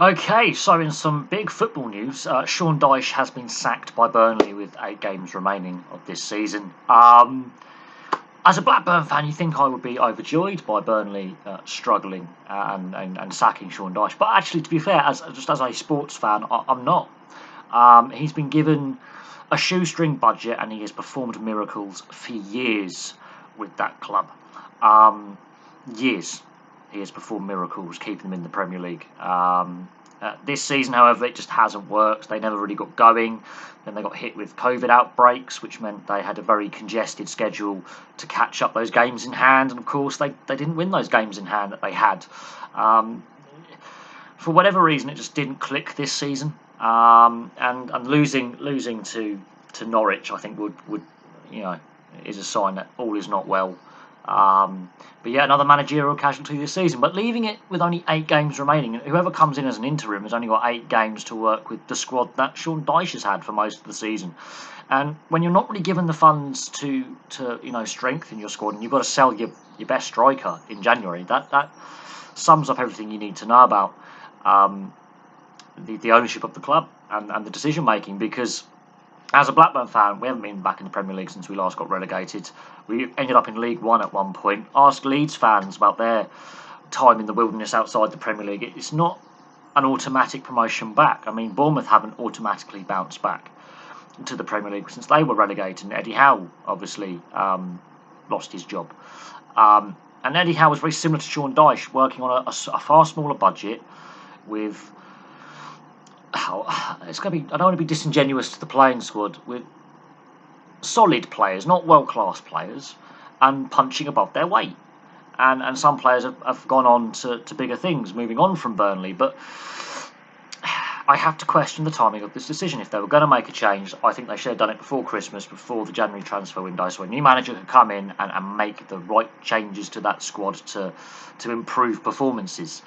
Okay, so in some big football news, Sean Dyche has been sacked by Burnley with 8 games remaining of this season. As a Blackburn fan, you think I would be overjoyed by Burnley struggling and sacking Sean Dyche, but actually, to be fair, as a sports fan, I'm not. He's been given a shoestring budget and he has performed miracles for years with that club. Years he has performed miracles, keeping them in the Premier League. This season, however, it just hasn't worked. They never really got going. Then they got hit with COVID outbreaks, which meant they had a very congested schedule to catch up those games in hand. And of course, they didn't win those games in hand that they had. Um, for whatever reason, it just didn't click this season. And losing to Norwich, I think would you know is a sign that all is not well. But yeah, another managerial casualty this season. But leaving it with only 8 games remaining, whoever comes in as an interim has only got 8 games to work with the squad that Sean Dyche has had for most of the season. And when you're not really given the funds to strengthen your squad, and you've got to sell your best striker in January, that sums up everything you need to know about the ownership of the club and the decision making. Because as a Blackburn fan, we haven't been back in the Premier League since we last got relegated. We ended up in League One at one point. Ask Leeds fans about their time in the wilderness outside the Premier League. It's not an automatic promotion back. I mean, Bournemouth haven't automatically bounced back to the Premier League since they were relegated. And Eddie Howe obviously lost his job. And Eddie Howe was very similar to Sean Dyche, working on a far smaller budget with it's going to be. I don't want to be disingenuous to the playing squad with solid players, not world class players, and punching above their weight. And some players have gone on to bigger things, moving on from Burnley. But I have to question the timing of this decision. If they were going to make a change, I think they should have done it before Christmas, before the January transfer window, so a new manager could come in and make the right changes to that squad to improve performances.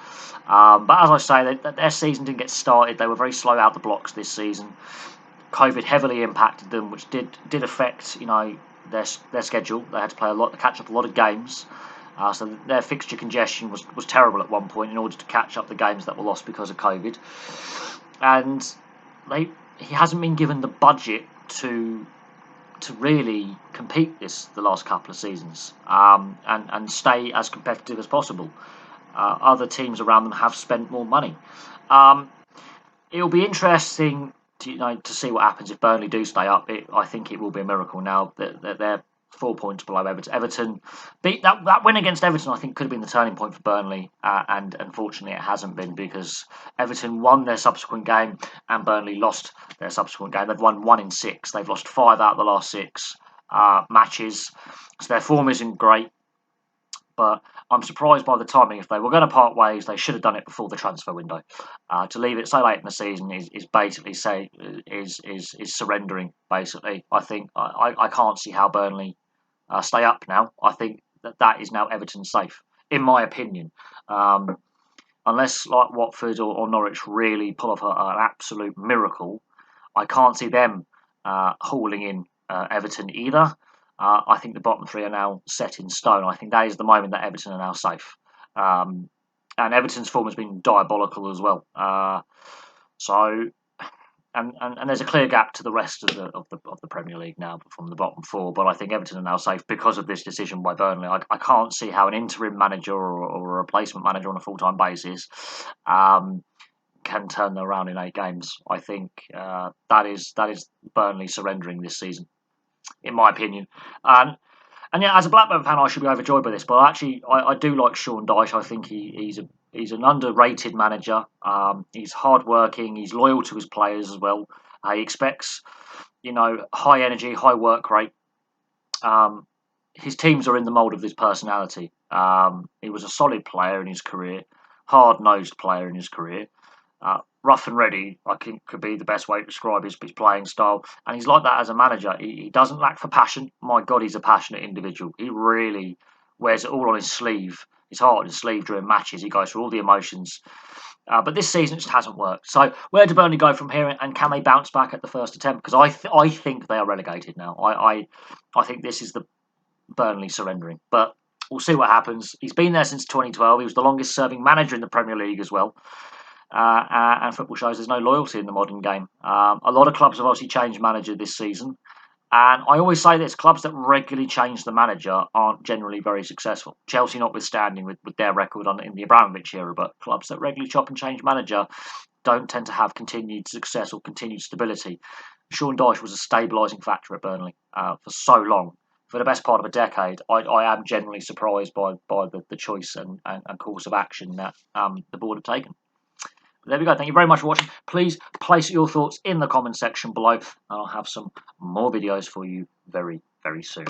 But as I say, their season didn't get started. They were very slow out the blocks this season. COVID heavily impacted them, which did affect their schedule. They had to play a lot to catch up a lot of games. So their fixture congestion was terrible at one point in order to catch up the games that were lost because of COVID. And he hasn't been given the budget to really compete the last couple of seasons and stay as competitive as possible. Other teams around them have spent more money. It'll be interesting to see what happens if Burnley do stay up. I think it will be a miracle now that they're 4 points below Everton. Everton beat that win against Everton. I think could have been the turning point for Burnley, and unfortunately it hasn't been, because Everton won their subsequent game and Burnley lost their subsequent game. They've won 1 in 6. They've lost 5 out of the last 6 matches, so their form isn't great. But I'm surprised by the timing. If they were going to part ways, they should have done it before the transfer window. To leave it so late in the season is basically is surrendering. Basically, I think I can't see how Burnley stay up now. I think that is now Everton safe, in my opinion. Unless like Watford or Norwich really pull off an absolute miracle, I can't see them hauling in Everton either. I think the bottom 3 are now set in stone. I think that is the moment that Everton are now safe. And Everton's form has been diabolical as well. So and there's a clear gap to the rest of the Premier League now from the bottom 4. But I think Everton are now safe because of this decision by Burnley. I can't see how an interim manager or a replacement manager on a full time basis can turn them around in 8 games. I think that is Burnley surrendering this season, in my opinion. And yeah, as a Blackburn fan, I should be overjoyed by this. But actually, I do like Sean Dyche. I think he's an underrated manager. He's hardworking. He's loyal to his players as well. He expects, high energy, high work rate. His teams are in the mould of his personality. He was a solid player in his career, hard-nosed player in his career. Rough and ready, I think, could be the best way to describe his playing style. And he's like that as a manager. He doesn't lack for passion. My God, he's a passionate individual. He really wears it all on his sleeve, his heart on his sleeve during matches. He goes through all the emotions. But this season it just hasn't worked. So where do Burnley go from here, and can they bounce back at the first attempt? Because I think they are relegated now. I think this is the Burnley surrendering. But we'll see what happens. He's been there since 2012. He was the longest serving manager in the Premier League as well. and football shows there's no loyalty in the modern game. A lot of clubs have obviously changed manager this season, and I always say this: clubs that regularly change the manager aren't generally very successful. Chelsea notwithstanding with their record in the Abramovich era, but clubs that regularly chop and change manager don't tend to have continued success or continued stability. Sean Dyche was a stabilising factor at Burnley for so long. For the best part of a decade, I am generally surprised by the choice and course of action that the board have taken. But there we go. Thank you very much for watching. Please place your thoughts in the comment section below, and I'll have some more videos for you very, very soon.